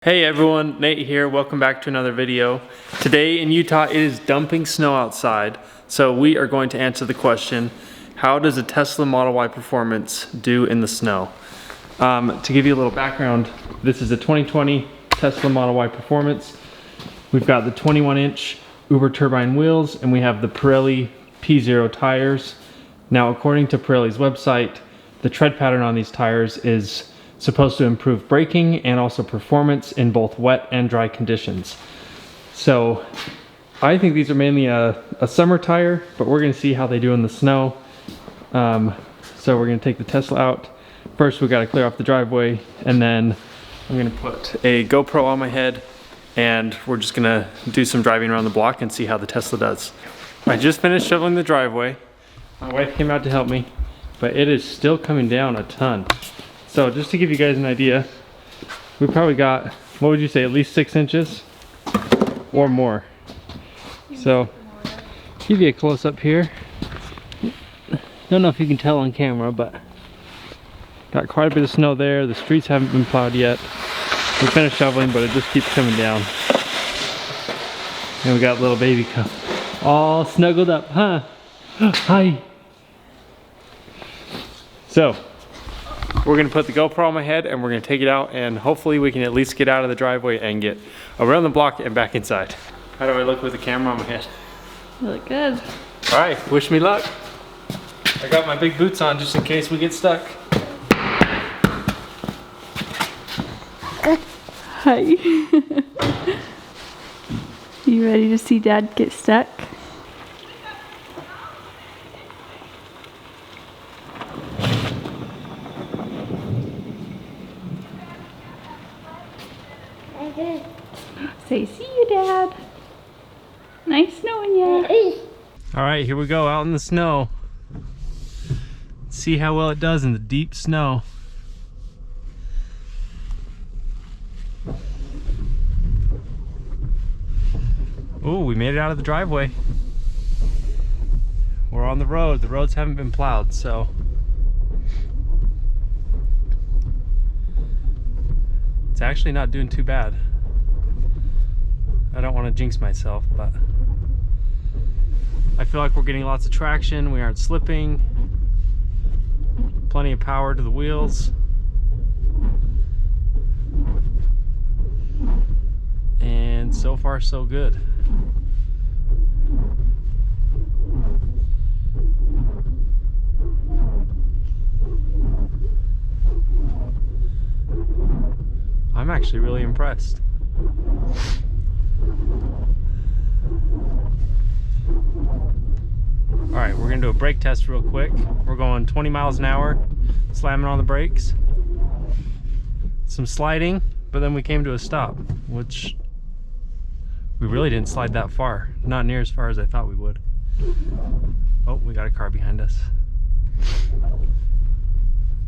Hey everyone, Nate here. Welcome back to another video. Today in Utah, it is dumping snow outside. So we are going to answer the question, how does a Tesla Model Y Performance do in the snow? To give you a little background, this is a 2020 Tesla Model Y Performance. We've got the 21-inch Uber turbine wheels and we have the Pirelli P0 tires. Now, according to Pirelli's website, the tread pattern on these tires is supposed to improve braking and also performance in both wet and dry conditions. So I think these are mainly a summer tire, but we're gonna see how they do in the snow. So we're gonna take the Tesla out. First we gotta clear off the driveway, and then I'm gonna put a GoPro on my head and we're just gonna do some driving around the block and see how the Tesla does. I just finished shoveling the driveway. My wife came out to help me, but it is still coming down a ton. So just to give you guys an idea, we probably got, what would you say, at least 6 inches or more. So give you a close up here. Don't know if you can tell on camera, but got quite a bit of snow there. The streets haven't been plowed yet. We finished shoveling, but it just keeps coming down. And we got little baby all snuggled up, huh? Hi. So we're gonna put the GoPro on my head and we're gonna take it out, and hopefully we can at least get out of the driveway and get around the block and back inside. How do I look with the camera on my head? You look good. All right, wish me luck. I got my big boots on just in case we get stuck. Hi. You ready to see Dad get stuck? Say, see you, Dad. Nice knowing you. All right, here we go out in the snow. See how well it does in the deep snow. Oh, we made it out of the driveway. We're on the road. The roads haven't been plowed, so it's actually not doing too bad. I don't want to jinx myself, but I feel like we're getting lots of traction. We aren't slipping. Plenty of power to the wheels. And so far, so good. I'm actually really impressed. Alright, we're gonna do a brake test real quick. We're going 20 miles an hour, slamming on the brakes. Some sliding, but then we came to a stop, which we really didn't slide that far. Not near as far as I thought we would. Oh, we got a car behind us.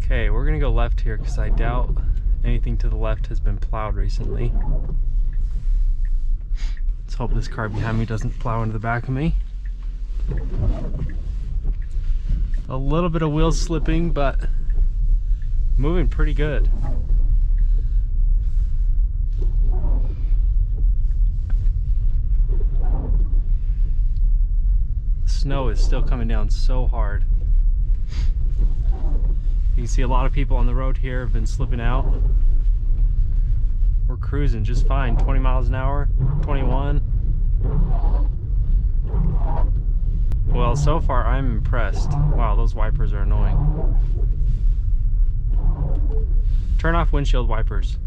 Okay, we're gonna go left here because I doubt anything to the left has been plowed recently. Let's hope this car behind me doesn't plow into the back of me. A little bit of wheel slipping, but moving pretty good. Snow is still coming down so hard. You can see a lot of people on the road here have been slipping out. We're cruising just fine, 20 miles an hour, 21. Well, so far I'm impressed. Wow, those wipers are annoying. Turn off windshield wipers.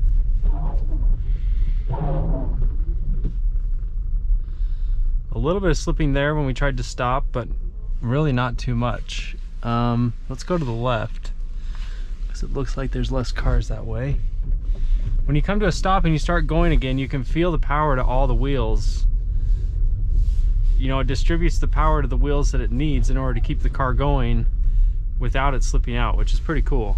A little bit of slipping there when we tried to stop, but really not too much. Let's go to the left, because it looks like there's less cars that way. When you come to a stop and you start going again, you can feel the power to all the wheels. You know, it distributes the power to the wheels that it needs in order to keep the car going without it slipping out, which is pretty cool.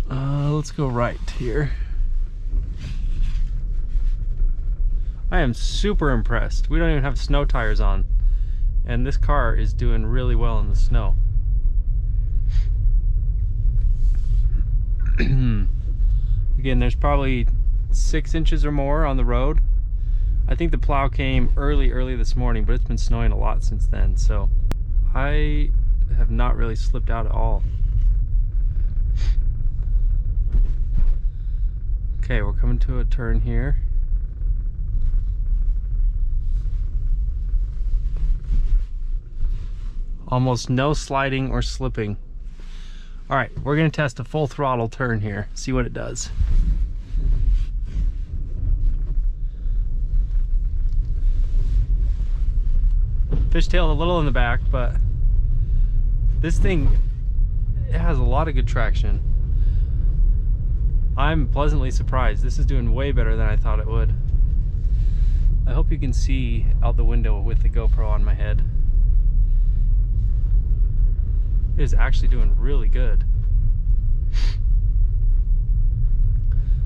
Let's go right here. I am super impressed. We don't even have snow tires on, and this car is doing really well in the snow. Again, there's probably 6 inches or more on the road. I think the plow came early this morning, but it's been snowing a lot since then, so I have not really slipped out at all. Okay, we're coming to a turn here. Almost no sliding or slipping. All right, we're gonna test a full throttle turn here, see what it does. Fishtailed a little in the back, but this thing, it has a lot of good traction. I'm pleasantly surprised. This is doing way better than I thought it would. I hope you can see out the window with the GoPro on my head. It is actually doing really good.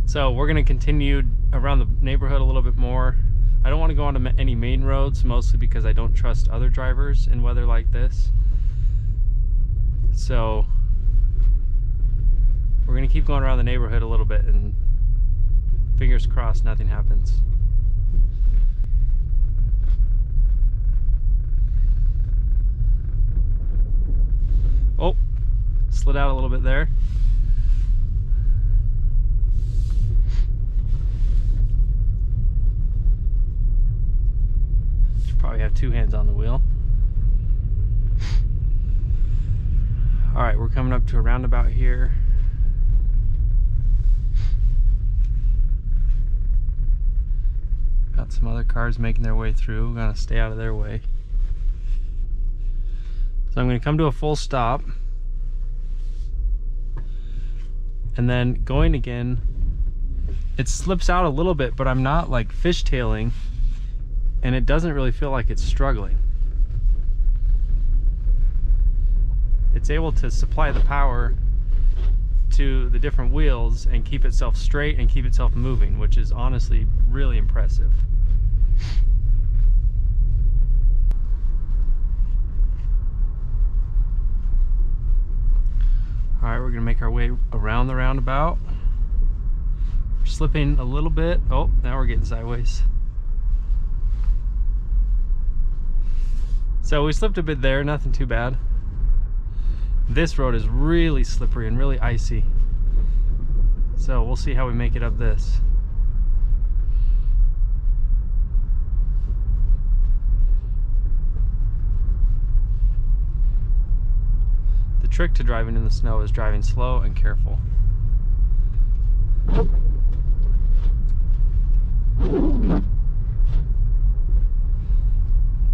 So we're gonna continue around the neighborhood a little bit more. I don't want to go onto any main roads, mostly because I don't trust other drivers in weather like this. So we're gonna keep going around the neighborhood a little bit, and fingers crossed nothing happens. Oh, slid out a little bit there. Should probably have 2 hands on the wheel. All right, we're coming up to a roundabout here. Got some other cars making their way through. We're gonna stay out of their way. So I'm going to come to a full stop, and then going again. It slips out a little bit, but I'm not like fishtailing, and it doesn't really feel like it's struggling. It's able to supply the power to the different wheels and keep itself straight and keep itself moving, which is honestly really impressive. All right, we're gonna make our way around the roundabout. We're slipping a little bit. Oh, now we're getting sideways. So we slipped a bit there, nothing too bad. This road is really slippery and really icy. So we'll see how we make it up this. The trick to driving in the snow is driving slow and careful.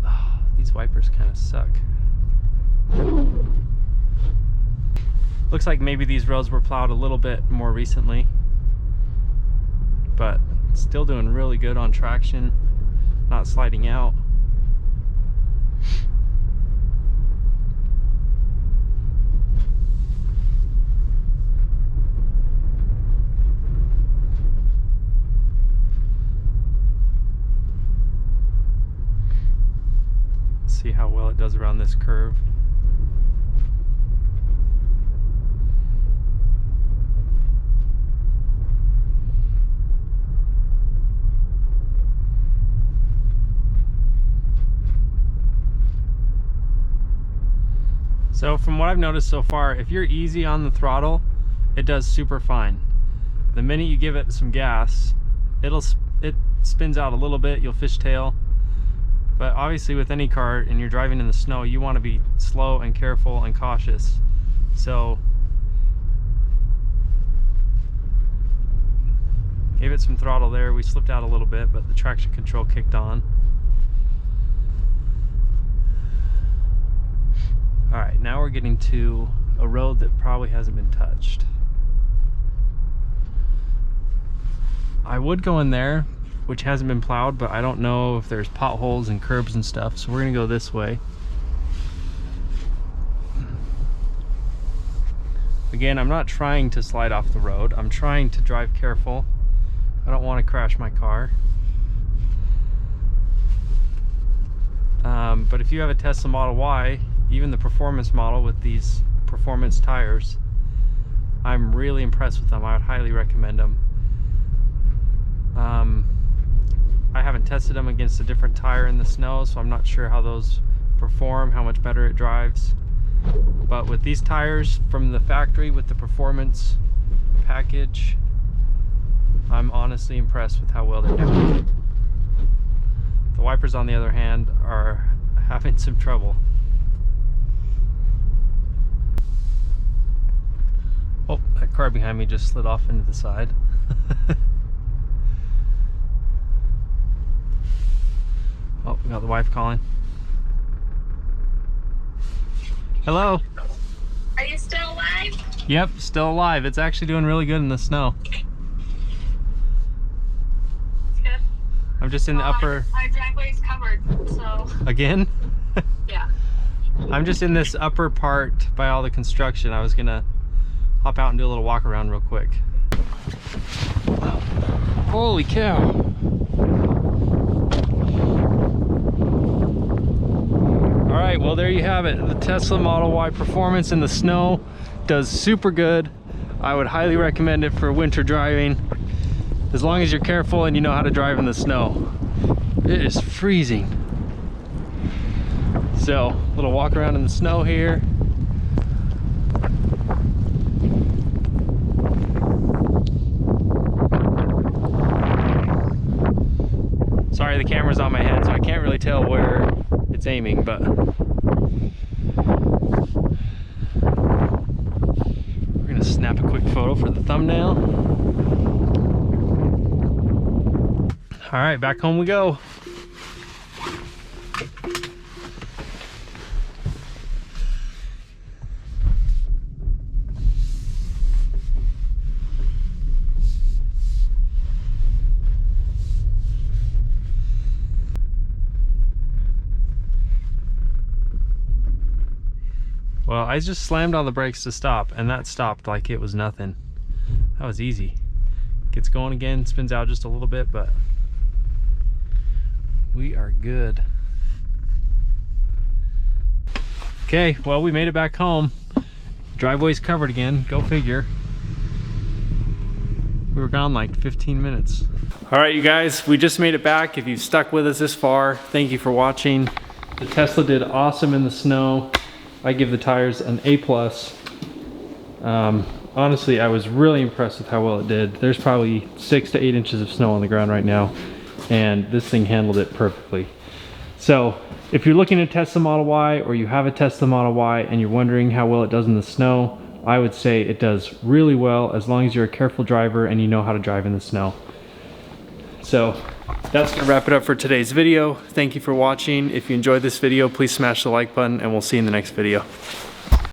Oh, these wipers kind of suck. Looks like maybe these roads were plowed a little bit more recently, but still doing really good on traction, not sliding out. See how well it does around this curve. So from what I've noticed so far, if you're easy on the throttle, it does super fine. The minute you give it some gas, it spins out a little bit, you'll fishtail. But obviously with any car and you're driving in the snow, you want to be slow and careful and cautious. So gave it some throttle there. We slipped out a little bit, but the traction control kicked on. All right, now we're getting to a road that probably hasn't been touched. I would go in there, which hasn't been plowed, but I don't know if there's potholes and curbs and stuff, so we're gonna go this way. Again, I'm not trying to slide off the road. I'm trying to drive careful. I don't want to crash my car. But if you have a Tesla Model Y, even the performance model with these performance tires, I'm really impressed with them. I would highly recommend them. I haven't tested them against a different tire in the snow, so I'm not sure how those perform, how much better it drives. But with these tires from the factory with the performance package, I'm honestly impressed with how well they're doing. The wipers, on the other hand, are having some trouble. Oh, that car behind me just slid off into the side. Oh, we got the wife calling. Hello? Are you still alive? Yep, still alive. It's actually doing really good in the snow. It's good. I'm just in the upper... My driveway's covered, so... Again? Yeah. I'm just in this upper part by all the construction. I was gonna hop out and do a little walk around real quick. Holy cow. All right, well, there you have it. The Tesla Model Y performance in the snow does super good. I would highly recommend it for winter driving, as long as you're careful and you know how to drive in the snow. It is freezing. So, a little walk around in the snow here. Sorry, the camera's on my head, so I can't really tell where it's aiming, but we're gonna snap a quick photo for the thumbnail. All right, back home we go. Well, I just slammed on the brakes to stop, and that stopped like it was nothing. That was easy. Gets going again, spins out just a little bit, but we are good. Okay, well, we made it back home. Driveway's covered again, go figure. We were gone like 15 minutes. All right, you guys, we just made it back. If you've stuck with us this far, thank you for watching. The Tesla did awesome in the snow. I give the tires an A+. Honestly, I was really impressed with how well it did. There's probably 6 to 8 inches of snow on the ground right now, and this thing handled it perfectly. So if you're looking at Tesla Model Y, or you have a Tesla Model Y and you're wondering how well it does in the snow, I would say it does really well, as long as you're a careful driver and you know how to drive in the snow. So that's gonna wrap it up for today's video. Thank you for watching. If you enjoyed this video, please smash the like button, and we'll see you in the next video.